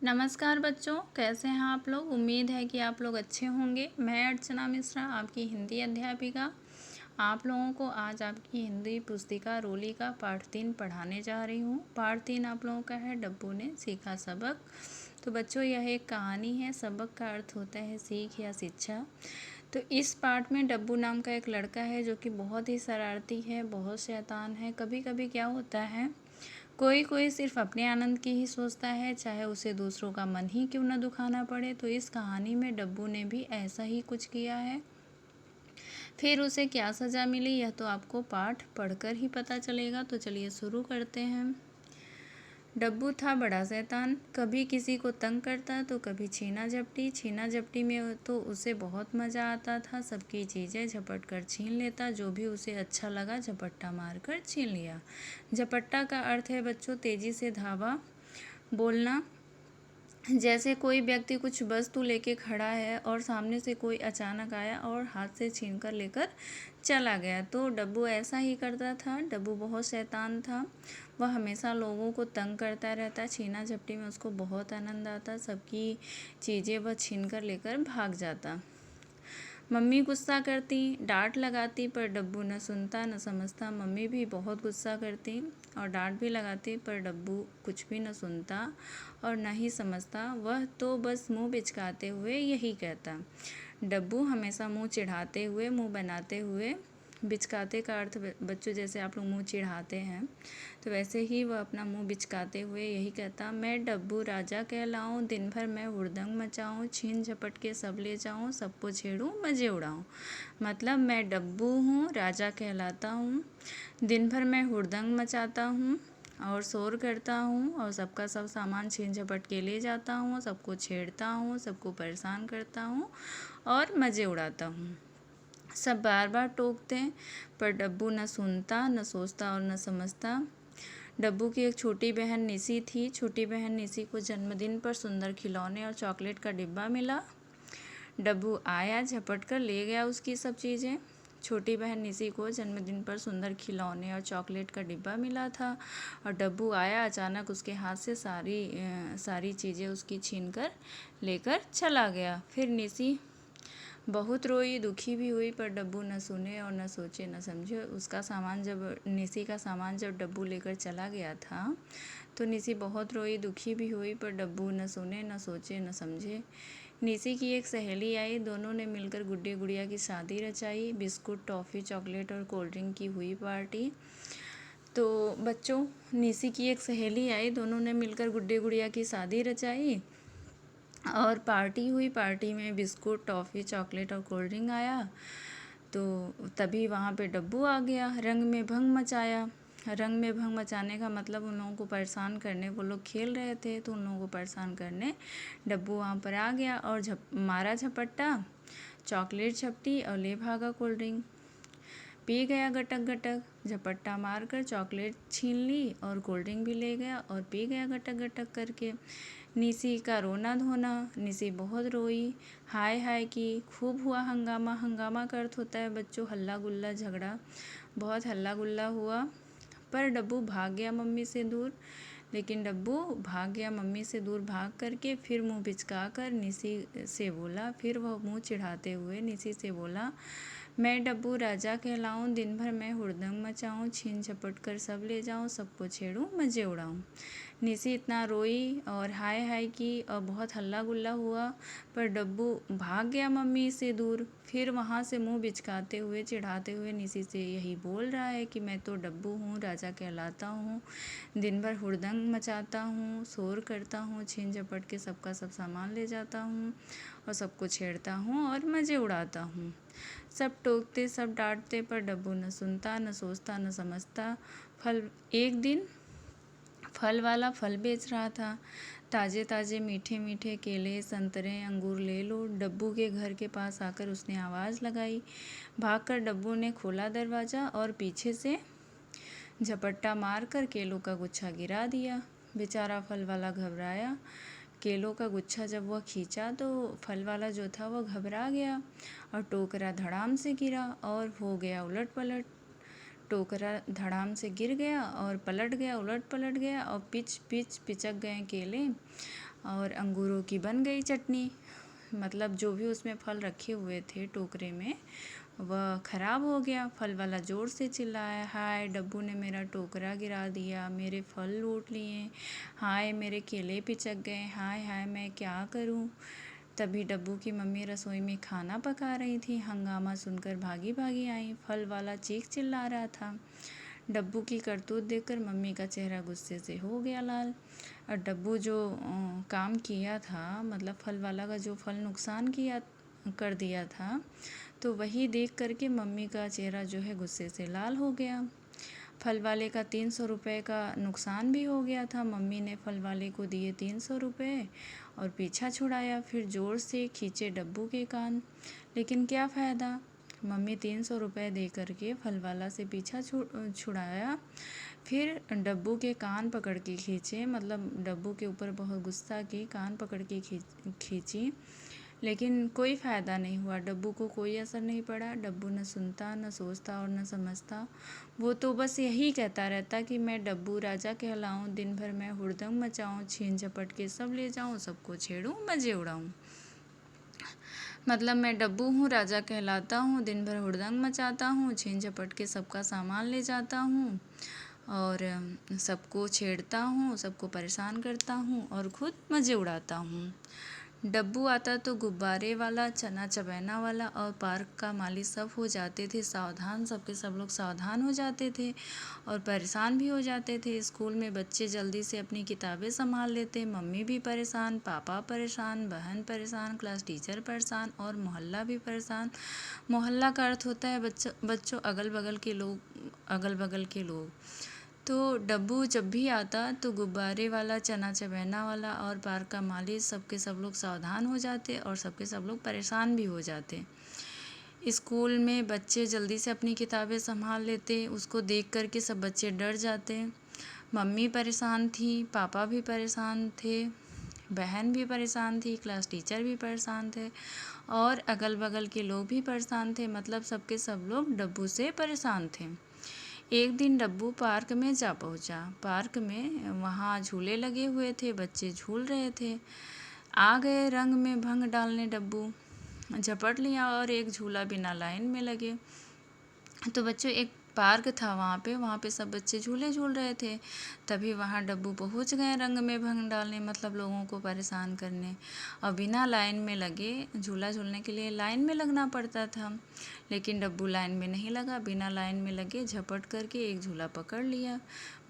नमस्कार बच्चों, कैसे हैं आप लोग। उम्मीद है कि आप लोग अच्छे होंगे। मैं अर्चना मिश्रा, आपकी हिंदी अध्यापिका, आप लोगों को आज आपकी हिंदी पुस्तिका रोली का पाठ 3 पढ़ाने जा रही हूँ। पाठ 3 आप लोगों का है डब्बू ने सीखा सबक। तो बच्चों, यह एक कहानी है। सबक का अर्थ होता है सीख या शिक्षा। तो इस पाठ में डब्बू नाम का एक लड़का है जो कि बहुत ही शरारती है, बहुत शैतान है। कभी कभी क्या होता है, कोई कोई सिर्फ अपने आनंद की ही सोचता है, चाहे उसे दूसरों का मन ही क्यों न दुखाना पड़े। तो इस कहानी में डब्बू ने भी ऐसा ही कुछ किया है। फिर उसे क्या सज़ा मिली, यह तो आपको पाठ पढ़कर ही पता चलेगा। तो चलिए शुरू करते हैं। डब्बू था बड़ा शैतान, कभी किसी को तंग करता तो कभी छीना झपटी में तो उसे बहुत मज़ा आता था। सबकी चीज़ें झपट कर छीन लेता, जो भी उसे अच्छा लगा झपट्टा मार कर छीन लिया। झपट्टा का अर्थ है बच्चों तेज़ी से धावा बोलना। जैसे कोई व्यक्ति कुछ वस्तु लेके खड़ा है और सामने से कोई अचानक आया और हाथ से छीन कर लेकर चला गया, तो डब्बू ऐसा ही करता था। डब्बू बहुत शैतान था, वह हमेशा लोगों को तंग करता रहता। छीना झपटी में उसको बहुत आनंद आता, सबकी चीज़ें वह छीन कर लेकर भाग जाता। मम्मी गुस्सा करती, डांट लगाती, पर डब्बू न सुनता न समझता। मम्मी भी बहुत गुस्सा करती और डांट भी लगाती, पर डब्बू कुछ भी न सुनता और न ही समझता। वह तो बस मुंह बिचकाते हुए यही कहता। डब्बू हमेशा मुंह चिढ़ाते हुए, मुंह बनाते हुए, बिचकाते का अर्थ बच्चों जैसे आप लोग मुंह चिढ़ाते हैं, तो वैसे ही वह अपना मुंह बिचकाते हुए यही कहता, मैं डब्बू राजा कहलाऊं, दिन भर मैं हुड़दंग मचाऊं, छीन झपट के सब ले जाऊं, सबको छेड़ूं, मज़े उड़ाऊं। मतलब मैं डब्बू हूँ, राजा कहलाता हूँ, दिन भर मैं हुड़दंग मचाता हूँ और शोर करता हूँ और सबका सब सामान छीन झपट के ले जाता हूँ, सबको छेड़ता हूँ, सबको परेशान करता हूँ और मज़े उड़ाता हूँ। सब बार बार टोकते हैं, पर डब्बू न सुनता, न सोचता और न समझता। डब्बू की एक छोटी बहन निसी थी। छोटी बहन निसी को जन्मदिन पर सुंदर खिलौने और चॉकलेट का डिब्बा मिला। डब्बू आया, झपट कर ले गया उसकी सब चीज़ें। छोटी बहन निसी को जन्मदिन पर सुंदर खिलौने और चॉकलेट का डिब्बा मिला था और डब्बू आया, अचानक उसके हाथ से सारी चीज़ें उसकी छीन कर लेकर चला गया। फिर निसी बहुत रोई, दुखी भी हुई, पर डब्बू न सुने और न सोचे न समझे। उसका सामान जब निसी का सामान जब डब्बू लेकर चला गया था, तो निसी बहुत रोई, दुखी भी हुई, पर डब्बू न सुने न सोचे न समझे। निसी की एक सहेली आई, दोनों ने मिलकर गुड्डी गुड़िया की शादी रचाई। बिस्कुट, टॉफ़ी, चॉकलेट और कोल्ड ड्रिंक की हुई पार्टी। तो बच्चों, निसी की एक सहेली आई, दोनों ने मिलकर गुड्डी गुड़िया की शादी रचाई और पार्टी हुई। पार्टी में बिस्कुट, टॉफ़ी, चॉकलेट और कोल्ड ड्रिंक आया। तो तभी वहाँ पे डब्बू आ गया, रंग में भंग मचाया। रंग में भंग मचाने का मतलब उन लोगों को परेशान करने, वो लोग खेल रहे थे तो उन लोगों को परेशान करने डब्बू वहाँ पर आ गया और मारा झपट्टा, चॉकलेट झपटी और ले भागा कोल्ड ड्रिंक। पी गया गटक गटक, झपट्टा मारकर चॉकलेट छीन ली और कोल्ड ड्रिंक भी ले गया और पी गया गटक गटक करके। निसी का रोना धोना, निसी बहुत रोई, हाय हाय की, खूब हुआ हंगामा। हंगामा का अर्थ होता है बच्चों हल्ला गुल्ला, झगड़ा। बहुत हल्ला गुल्ला हुआ, पर डब्बू भाग गया मम्मी से दूर। लेकिन डब्बू भाग गया मम्मी से दूर, भाग करके फिर मुंह बिचका कर निसी से बोला, फिर वह मुंह चिढ़ाते हुए निसी से बोला, मैं डब्बू राजा कहलाऊं, दिन भर मैं हुड़दंग मचाऊं, छीन झपट कर सब ले जाऊं, सबको छेड़ूं, मज़े उड़ाऊं। निसी इतना रोई और हाय हाय की और बहुत हल्ला गुल्ला हुआ, पर डब्बू भाग गया मम्मी से दूर। फिर वहाँ से मुंह बिचकाते हुए, चिढ़ाते हुए निसी से यही बोल रहा है कि मैं तो डब्बू हूँ, राजा कहलाता हूँ, दिन भर हुड़दंग मचाता हूँ, शोर करता हूँ, छीन झपट के सबका सब सामान ले जाता हूँ और सबको छेड़ता हूँ और मज़े उड़ाता हूँ। सब टोकते, सब डांटते, पर डब्बू न सुनता, न सोचता, न समझता। एक दिन फल वाला फल बेच रहा था। ताज़े ताज़े मीठे मीठे केले, संतरे, अंगूर ले लो। डब्बू के घर के पास आकर उसने आवाज़ लगाई। भागकर डब्बू ने खोला दरवाज़ा और पीछे से झपट्टा मारकर केलों का गुच्छा गिरा दिया। बेचारा फल वाला घबराया। केलों का गुच्छा जब वह खींचा तो फल वाला जो था वह घबरा गया और टोकरा धड़ाम से गिरा और हो गया उलट पलट। टोकरा धड़ाम से गिर गया और पलट गया, उलट पलट गया और पिचक गए केले और अंगूरों की बन गई चटनी। मतलब जो भी उसमें फल रखे हुए थे टोकरे में वह खराब हो गया। फल वाला ज़ोर से चिल्लाया, हाय डब्बू ने मेरा टोकरा गिरा दिया, मेरे फल लूट लिए, हाय मेरे केले पिचक गए, हाय हाय मैं क्या करूं। तभी डब्बू की मम्मी रसोई में खाना पका रही थी। हंगामा सुनकर भागी भागी आई। फल वाला चीख चिल्ला रहा था। डब्बू की करतूत देखकर मम्मी का चेहरा गुस्से से हो गया लाल। और डब्बू जो काम किया था, मतलब फल वाला का जो फल नुकसान किया कर दिया था, तो वही देख करके मम्मी का चेहरा जो है गुस्से से लाल हो गया। फल वाले का 300 रुपये का नुकसान भी हो गया था। मम्मी ने फल वाले को दिए 300 रुपये और पीछा छुड़ाया। फिर ज़ोर से खींचे डब्बू के कान, लेकिन क्या फ़ायदा। मम्मी 300 रुपये दे करके फल वाला से पीछा छुड़ाया। फिर डब्बू के कान पकड़ के खींचे, मतलब डब्बू के ऊपर बहुत गुस्सा की कान पकड़ के खींची, लेकिन कोई फ़ायदा नहीं हुआ। डब्बू को कोई असर नहीं पड़ा। डब्बू न सुनता, न सोचता और न समझता। वो तो बस यही कहता रहता कि मैं डब्बू राजा कहलाऊं, दिन भर मैं हुड़दंग मचाऊं, छीन झपट के सब ले जाऊं, सबको छेड़ूं, मज़े उड़ाऊं। मतलब मैं डब्बू हूँ, राजा कहलाता हूँ, दिन भर हुड़दंग मचाता हूँ, छीन झपट के सबका सामान ले जाता हूँ और सबको छेड़ता हूँ, सबको परेशान करता हूँ और खुद मज़े उड़ाता हूँ। डब्बू आता तो गुब्बारे वाला, चना चबैना वाला और पार्क का माली सब हो जाते थे सावधान। सबके सब लोग सावधान हो जाते थे और परेशान भी हो जाते थे। स्कूल में बच्चे जल्दी से अपनी किताबें संभाल लेते। मम्मी भी परेशान, पापा परेशान, बहन परेशान, क्लास टीचर परेशान और मोहल्ला भी परेशान। मोहल्ला का अर्थ होता है बच्चों अगल बगल के लोग। तो डब्बू जब भी आता तो गुब्बारे वाला, चना चबैना वाला और पार्क का माली सबके सब लोग सावधान हो जाते और सबके सब लोग परेशान भी हो जाते। स्कूल में बच्चे जल्दी से अपनी किताबें संभाल लेते। उसको देख कर के सब बच्चे डर जाते। मम्मी परेशान थी, पापा भी परेशान थे, बहन भी परेशान थी, क्लास टीचर भी परेशान थे और अगल बगल के लोग भी परेशान थे। मतलब सबके सब लोग डब्बू से परेशान थे। एक दिन डब्बू पार्क में जा पहुंचा। पार्क में वहाँ झूले लगे हुए थे, बच्चे झूल रहे थे। आ गए रंग में भंग डालने डब्बू, झपट लिया और एक झूला बिना लाइन में लगे। तो बच्चों एक पार्क था वहाँ पे सब बच्चे झूले झूल रहे थे। तभी वहाँ डब्बू पहुँच गए रंग में भंग डालने, मतलब लोगों को परेशान करने। और बिना लाइन में लगे, झूला झूलने के लिए लाइन में लगना पड़ता था, लेकिन डब्बू लाइन में नहीं लगा। बिना लाइन में लगे झपट करके एक झूला पकड़ लिया।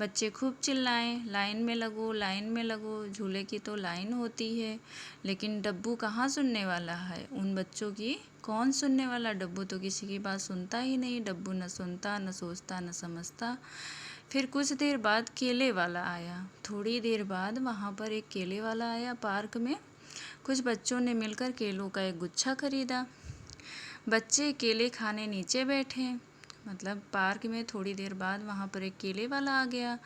बच्चे खूब चिल्लाए, लाइन में लगो, लाइन में लगो, झूले की तो लाइन होती है। लेकिन डब्बू कहाँ सुनने वाला है उन बच्चों की, कौन सुनने वाला। डब्बू तो किसी की बात सुनता ही नहीं। डब्बू न सुनता, न सोचता, न समझता। फिर कुछ देर बाद केले वाला आया। थोड़ी देर बाद वहाँ पर एक केले वाला आया पार्क में। कुछ बच्चों ने मिलकर केलों का एक गुच्छा खरीदा। बच्चे केले खाने नीचे बैठे। मतलब पार्क में थोड़ी देर बाद वहाँ पर एक केले वाला आ गया,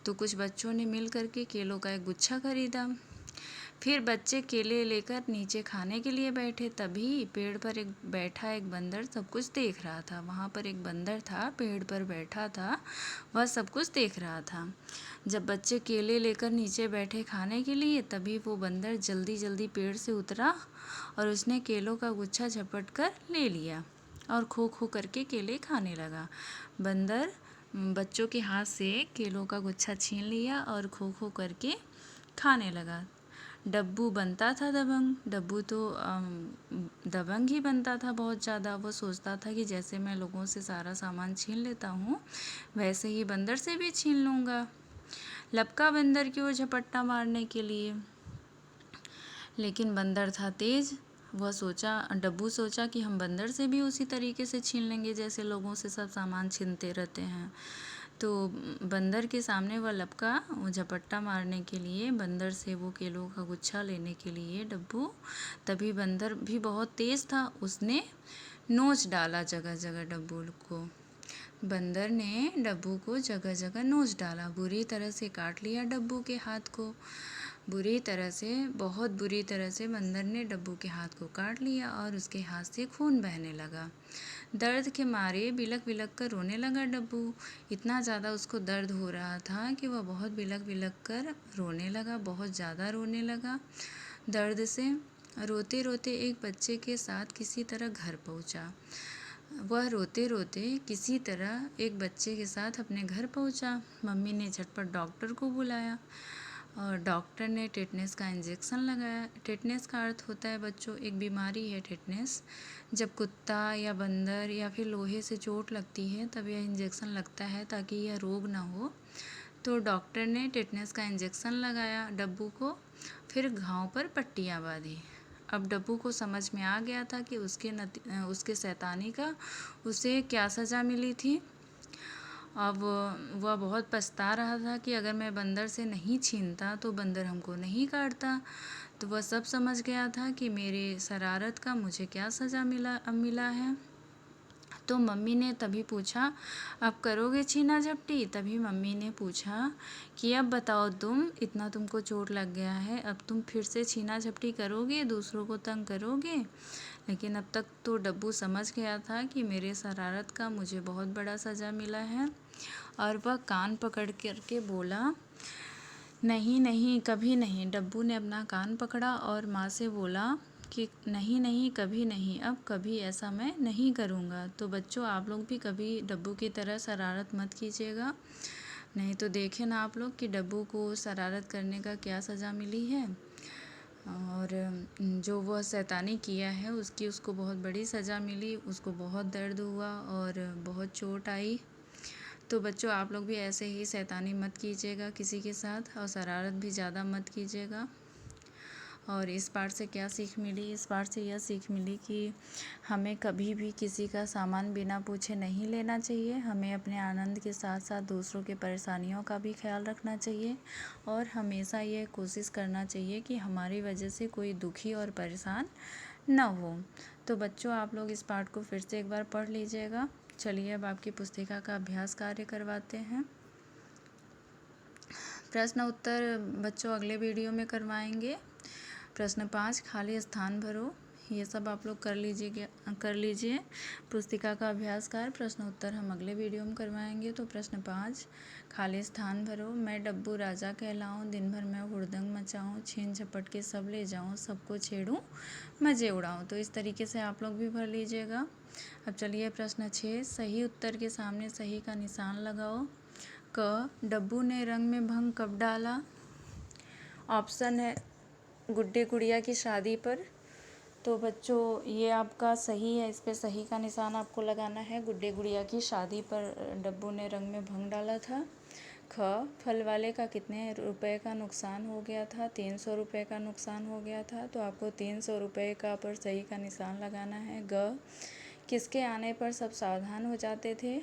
तो कुछ बच्चों ने मिल कर के केलों का एक गुच्छा खरीदा। फिर बच्चे केले लेकर नीचे खाने के लिए बैठे। तभी पेड़ पर बैठा एक बंदर सब कुछ देख रहा था। वहाँ पर एक बंदर था, पेड़ पर बैठा था, वह सब कुछ देख रहा था। जब बच्चे केले लेकर नीचे बैठे खाने के लिए, तभी वो बंदर जल्दी जल्दी पेड़ से उतरा और उसने केलों का गुच्छा झपट कर ले लिया और खो खो करके केले खाने लगा। बंदर बच्चों के हाथ से केलों का गुच्छा छीन लिया और खो खो करके खाने लगा। डब्बू बनता था दबंग। डब्बू तो दबंग ही बनता था बहुत ज़्यादा। वो सोचता था कि जैसे मैं लोगों से सारा सामान छीन लेता हूँ, वैसे ही बंदर से भी छीन लूँगा। लपका बंदर की ओर झपट्टा मारने के लिए, लेकिन बंदर था तेज़। डब्बू सोचा कि हम बंदर से भी उसी तरीके से छीन लेंगे जैसे लोगों से सब सामान छीनते रहते हैं। तो बंदर के सामने वह लपका झपट्टा मारने के लिए, बंदर से वो केलों का गुच्छा लेने के लिए डब्बू, तभी बंदर भी बहुत तेज़ था, उसने नोच डाला जगह जगह डब्बू को। बंदर ने डब्बू को जगह जगह नोच डाला, बुरी तरह से काट लिया डब्बू के हाथ को। बुरी तरह से, बहुत बुरी तरह से बंदर ने डब्बू के हाथ को काट लिया और उसके हाथ से खून बहने लगा। दर्द के मारे बिलक बिलक कर रोने लगा डब्बू। इतना ज़्यादा उसको दर्द हो रहा था कि वह बहुत बिलक बिलक कर रोने लगा, बहुत ज़्यादा रोने लगा दर्द से। रोते रोते एक बच्चे के साथ किसी तरह घर पहुंचा। वह रोते रोते किसी तरह एक बच्चे के साथ अपने घर पहुंचा। मम्मी ने झटपट डॉक्टर को बुलाया और डॉक्टर ने टेटनेस का इंजेक्शन लगाया। टेटनेस का अर्थ होता है बच्चों, एक बीमारी है टेटनेस। जब कुत्ता या बंदर या फिर लोहे से चोट लगती है तब यह इंजेक्शन लगता है ताकि यह रोग ना हो। तो डॉक्टर ने टेटनेस का इंजेक्शन लगाया डब्बू को, फिर घाव पर पट्टियाँ बांधी। अब डब्बू को समझ में आ गया था कि उसके शैतानी का उसे क्या सज़ा मिली थी। अब वह बहुत पछता रहा था कि अगर मैं बंदर से नहीं छीनता तो बंदर हमको नहीं काटता। तो वह सब समझ गया था कि मेरे शरारत का मुझे क्या सज़ा मिला है। तो मम्मी ने तभी पूछा, अब करोगे छीना झपटी? तभी मम्मी ने पूछा कि अब बताओ तुम, इतना तुमको चोट लग गया है, अब तुम फिर से छीना झपटी करोगे, दूसरों को तंग करोगे? लेकिन अब तक तो डब्बू समझ गया था कि मेरे शरारत का मुझे बहुत बड़ा सज़ा मिला है। और वह कान पकड़ करके बोला, नहीं नहीं, कभी नहीं। डब्बू ने अपना कान पकड़ा और माँ से बोला कि नहीं नहीं, कभी नहीं, अब कभी ऐसा मैं नहीं करूँगा। तो बच्चों, आप लोग भी कभी डब्बू की तरह शरारत मत कीजिएगा, नहीं तो देखें ना आप लोग कि डब्बू को शरारत करने का क्या सज़ा मिली है। और जो वह शैतानी किया है उसको बहुत बड़ी सज़ा मिली, उसको बहुत दर्द हुआ और बहुत चोट आई। तो बच्चों, आप लोग भी ऐसे ही शैतानी मत कीजिएगा किसी के साथ और शरारत भी ज़्यादा मत कीजिएगा। और इस पाठ से क्या सीख मिली? इस पाठ से यह सीख मिली कि हमें कभी भी किसी का सामान बिना पूछे नहीं लेना चाहिए। हमें अपने आनंद के साथ साथ दूसरों के परेशानियों का भी ख्याल रखना चाहिए और हमेशा ये कोशिश करना चाहिए कि हमारी वजह से कोई दुखी और परेशान न हो। तो बच्चों, आप लोग इस पाठ को फिर से एक बार पढ़ लीजिएगा। चलिए अब आपकी पुस्तिका का अभ्यास कार्य करवाते हैं। प्रश्न उत्तर बच्चों अगले वीडियो में करवाएंगे। प्रश्न 5, खाली स्थान भरो। ये सब आप लोग कर लीजिए। पुस्तिका का अभ्यास कार्य प्रश्न उत्तर हम अगले वीडियो में करवाएंगे। तो प्रश्न 5, खाली स्थान भरो। मैं डब्बू राजा कहलाऊं, दिन भर मैं हुड़दंग मचाऊं, छीन झपट के सब ले जाऊं, सबको छेड़ूं, मजे उड़ाऊं। तो इस तरीके से आप लोग भी भर लीजिएगा। अब चलिए प्रश्न 6, सही उत्तर के सामने सही का निशान लगाओ। क, डब्बू ने रंग में भंग कब डाला? ऑप्शन है गुड्डे गुड़िया की शादी पर। तो बच्चों, ये आपका सही है, इस पे सही का निशान आपको लगाना है। गुड्डे गुड़िया की शादी पर डब्बू ने रंग में भंग डाला था। ख, फल वाले का कितने रुपए का नुकसान हो गया था? 300 रुपये का नुकसान हो गया था। तो आपको 300 रुपये का पर सही का निशान लगाना है। ग, किसके आने पर सब सावधान हो जाते थे?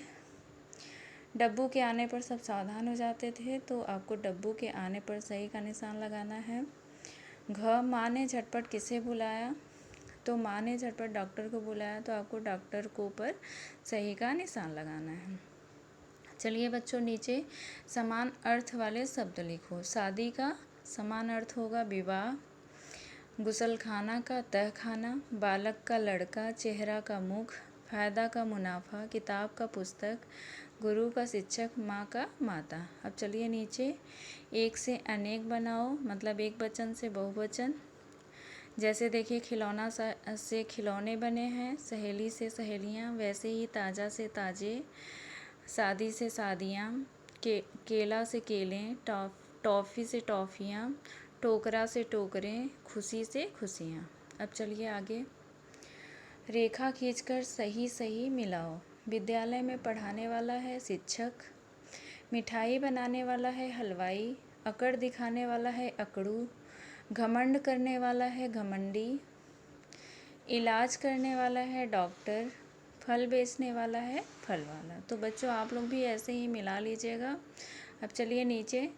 डब्बू के आने पर सब सावधान हो जाते थे। तो आपको डब्बू के आने पर सही का निशान लगाना है। घ, माँ ने झटपट किसे बुलाया? तो माँ ने झटपट डॉक्टर को बुलाया। तो आपको डॉक्टर को पर सही का निशान लगाना है। चलिए बच्चों, नीचे समान अर्थ वाले शब्द लिखो। शादी का समान अर्थ होगा विवाह, गुसलखाना का तहखाना, बालक का लड़का, चेहरा का मुख, फ़ायदा का मुनाफा, किताब का पुस्तक, गुरु का शिक्षक, माँ का माता। अब चलिए नीचे एक से अनेक बनाओ, मतलब एक वचन से बहुवचन। जैसे देखिए, खिलौना से खिलौने बने हैं, सहेली से सहेलियाँ, वैसे ही ताज़ा से ताज़े, शादी से शादियाँ, केला से केलें, टॉफ़ी से टॉफ़ियाँ, टोकरा से टोकरे, खुशी से खुशियाँ। अब चलिए आगे, रेखा खींचकर सही सही मिलाओ। विद्यालय में पढ़ाने वाला है शिक्षक, मिठाई बनाने वाला है हलवाई, अकड़ दिखाने वाला है अकड़ू, घमंड करने वाला है घमंडी, इलाज करने वाला है डॉक्टर, फल बेचने वाला है फल वाला। तो बच्चों, आप लोग भी ऐसे ही मिला लीजिएगा। अब चलिए नीचे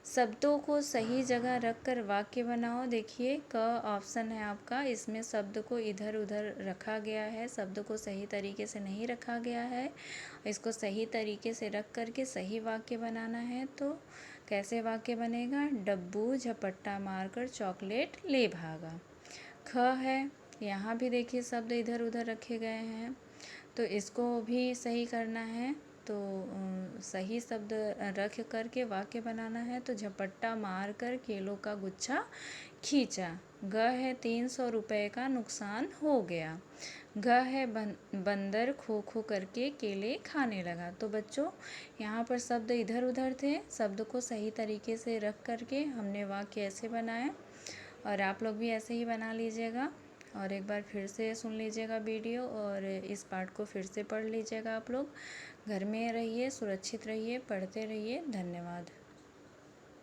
शब्दों को सही जगह रख कर वाक्य बनाओ। देखिए, क ऑप्शन है आपका, इसमें शब्द को इधर उधर रखा गया है, शब्द को सही तरीके से नहीं रखा गया है। इसको सही तरीके से रख करके सही वाक्य बनाना है। तो कैसे वाक्य बनेगा? डब्बू झपट्टा मारकर चॉकलेट ले भागा। ख है, यहाँ भी देखिए शब्द इधर उधर रखे गए हैं, तो इसको भी सही करना है। तो सही शब्द रख करके वाक्य बनाना है। तो झपट्टा मार कर केलों का गुच्छा खींचा। ग है 300 रुपये का नुकसान हो गया। घ है बंदर खो खो करके केले खाने लगा। तो बच्चों यहाँ पर शब्द इधर उधर थे, शब्द को सही तरीके से रख करके हमने वाक्य ऐसे बनाए, और आप लोग भी ऐसे ही बना लीजिएगा। और एक बार फिर से सुन लीजिएगा वीडियो, और इस पाठ को फिर से पढ़ लीजिएगा। आप लोग घर में रहिए, सुरक्षित रहिए, पढ़ते रहिए। धन्यवाद।